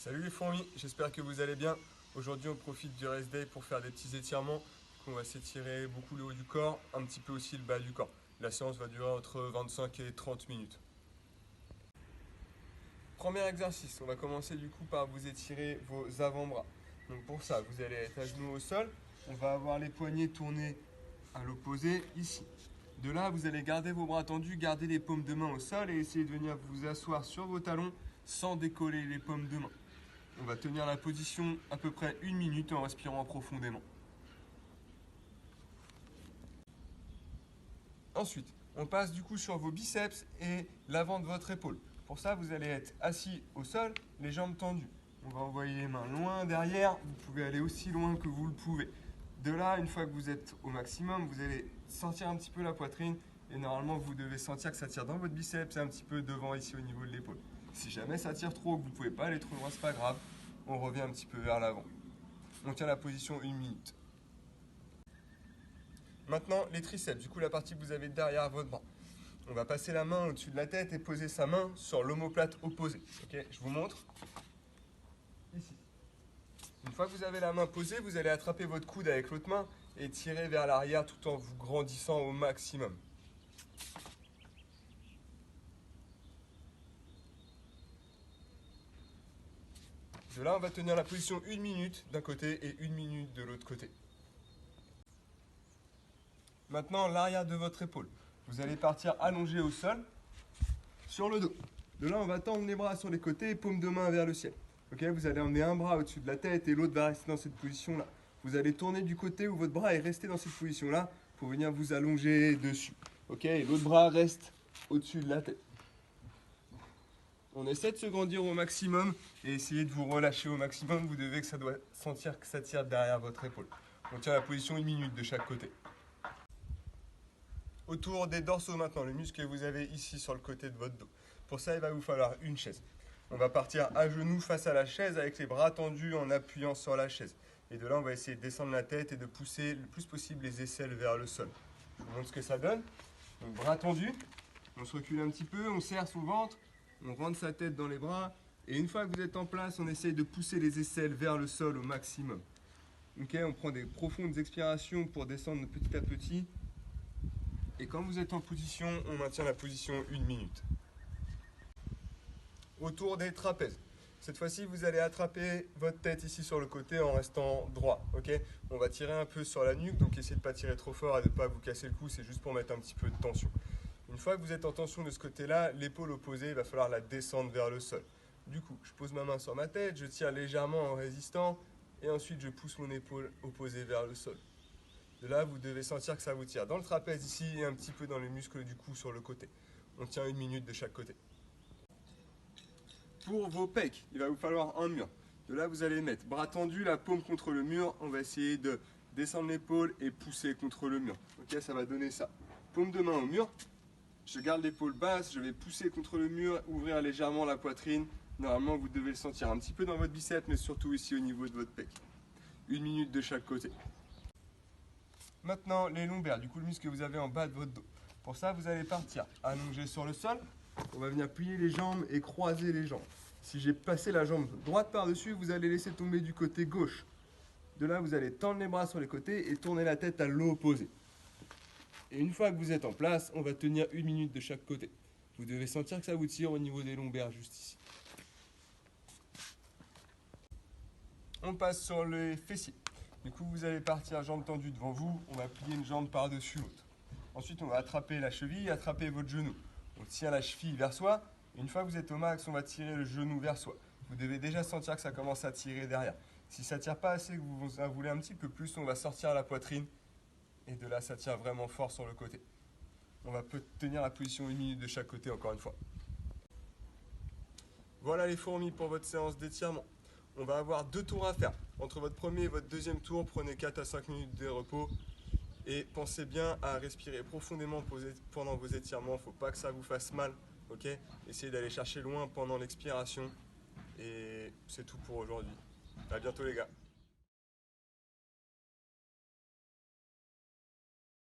Salut les fourmis, j'espère que vous allez bien. Aujourd'hui on profite du rest day pour faire des petits étirements. On va s'étirer beaucoup le haut du corps, un petit peu aussi le bas du corps. La séance va durer entre 25 et 30 minutes. Premier exercice, on va commencer du coup par vous étirer vos avant-bras. Donc pour ça, vous allez être à genoux au sol. On va avoir les poignets tournés à l'opposé ici. De là, vous allez garder vos bras tendus, garder les paumes de main au sol et essayer de venir vous asseoir sur vos talons sans décoller les paumes de main. On va tenir la position à peu près 1 minute en respirant profondément. Ensuite, on passe du coup sur vos biceps et l'avant de votre épaule. Pour ça, vous allez être assis au sol, les jambes tendues. On va envoyer les mains loin derrière, vous pouvez aller aussi loin que vous le pouvez. De là, une fois que vous êtes au maximum, vous allez sentir un petit peu la poitrine et normalement vous devez sentir que ça tire dans votre biceps et un petit peu devant ici au niveau de l'épaule. Si jamais ça tire trop, que vous ne pouvez pas aller trop loin, c'est pas grave, on revient un petit peu vers l'avant. On tient la position 1 minute. Maintenant, les triceps, du coup la partie que vous avez derrière votre bras. On va passer la main au-dessus de la tête et poser sa main sur l'omoplate opposée. Ok, je vous montre. Ici. Une fois que vous avez la main posée, vous allez attraper votre coude avec l'autre main et tirer vers l'arrière tout en vous grandissant au maximum. De là, on va tenir la position 1 minute d'un côté et 1 minute de l'autre côté. Maintenant, l'arrière de votre épaule. Vous allez partir allongé au sol, sur le dos. De là, on va tendre les bras sur les côtés et paume de main vers le ciel. Ok, vous allez emmener un bras au-dessus de la tête et l'autre va rester dans cette position-là. Vous allez tourner du côté où votre bras est resté dans cette position-là pour venir vous allonger dessus. Ok, et l'autre bras reste au-dessus de la tête. On essaie de se grandir au maximum et essayer de vous relâcher au maximum. Vous devez que ça doit sentir que ça tire derrière votre épaule. On tient la position 1 minute de chaque côté. Autour des dorsaux maintenant, le muscle que vous avez ici sur le côté de votre dos. Pour ça, il va vous falloir une chaise. On va partir à genoux face à la chaise avec les bras tendus en appuyant sur la chaise. Et de là, on va essayer de descendre la tête et de pousser le plus possible les aisselles vers le sol. Je vous montre ce que ça donne. Donc, bras tendus, on se recule un petit peu, on serre son ventre, on rentre sa tête dans les bras. Et une fois que vous êtes en place, on essaye de pousser les aisselles vers le sol au maximum. Ok, on prend des profondes expirations pour descendre petit à petit. Et quand vous êtes en position, on maintient la position 1 minute. Autour des trapèzes. Cette fois-ci, vous allez attraper votre tête ici sur le côté en restant droit. Okay, on va tirer un peu sur la nuque, donc essayez de ne pas tirer trop fort et de ne pas vous casser le cou, c'est juste pour mettre un petit peu de tension. Une fois que vous êtes en tension de ce côté-là, l'épaule opposée, il va falloir la descendre vers le sol. Du coup, je pose ma main sur ma tête, je tire légèrement en résistant et ensuite je pousse mon épaule opposée vers le sol. De là, vous devez sentir que ça vous tire dans le trapèze ici et un petit peu dans les muscles du cou sur le côté. On tient 1 minute de chaque côté. Pour vos pecs, il va vous falloir un mur. De là, vous allez mettre bras tendus, la paume contre le mur. On va essayer de descendre l'épaule et pousser contre le mur. Ok, ça va donner ça. Paume de main au mur. Je garde l'épaule basse, je vais pousser contre le mur, ouvrir légèrement la poitrine. Normalement, vous devez le sentir un petit peu dans votre biceps, mais surtout ici au niveau de votre pec. 1 minute de chaque côté. Maintenant, les lombaires, du coup le muscle que vous avez en bas de votre dos. Pour ça, vous allez partir allongé sur le sol. On va venir plier les jambes et croiser les jambes. Si j'ai passé la jambe droite par-dessus, vous allez laisser tomber du côté gauche. De là, vous allez tendre les bras sur les côtés et tourner la tête à l'opposé. Et une fois que vous êtes en place, on va tenir 1 minute de chaque côté. Vous devez sentir que ça vous tire au niveau des lombaires juste ici. On passe sur les fessiers. Du coup, vous allez partir jambes tendues devant vous. On va plier une jambe par-dessus l'autre. Ensuite, on va attraper la cheville, attraper votre genou. On tient la cheville vers soi. Une fois que vous êtes au max, on va tirer le genou vers soi. Vous devez déjà sentir que ça commence à tirer derrière. Si ça ne tire pas assez, que vous en voulez un petit peu plus, on va sortir la poitrine. Et de là, ça tire vraiment fort sur le côté. On va tenir la position 1 minute de chaque côté encore une fois. Voilà les fourmis pour votre séance d'étirement. On va avoir 2 tours à faire. Entre votre premier et votre deuxième tour, prenez 4 à 5 minutes de repos. Et pensez bien à respirer profondément pendant vos étirements. Il ne faut pas que ça vous fasse mal. Okay, essayez d'aller chercher loin pendant l'expiration. Et c'est tout pour aujourd'hui. À bientôt les gars.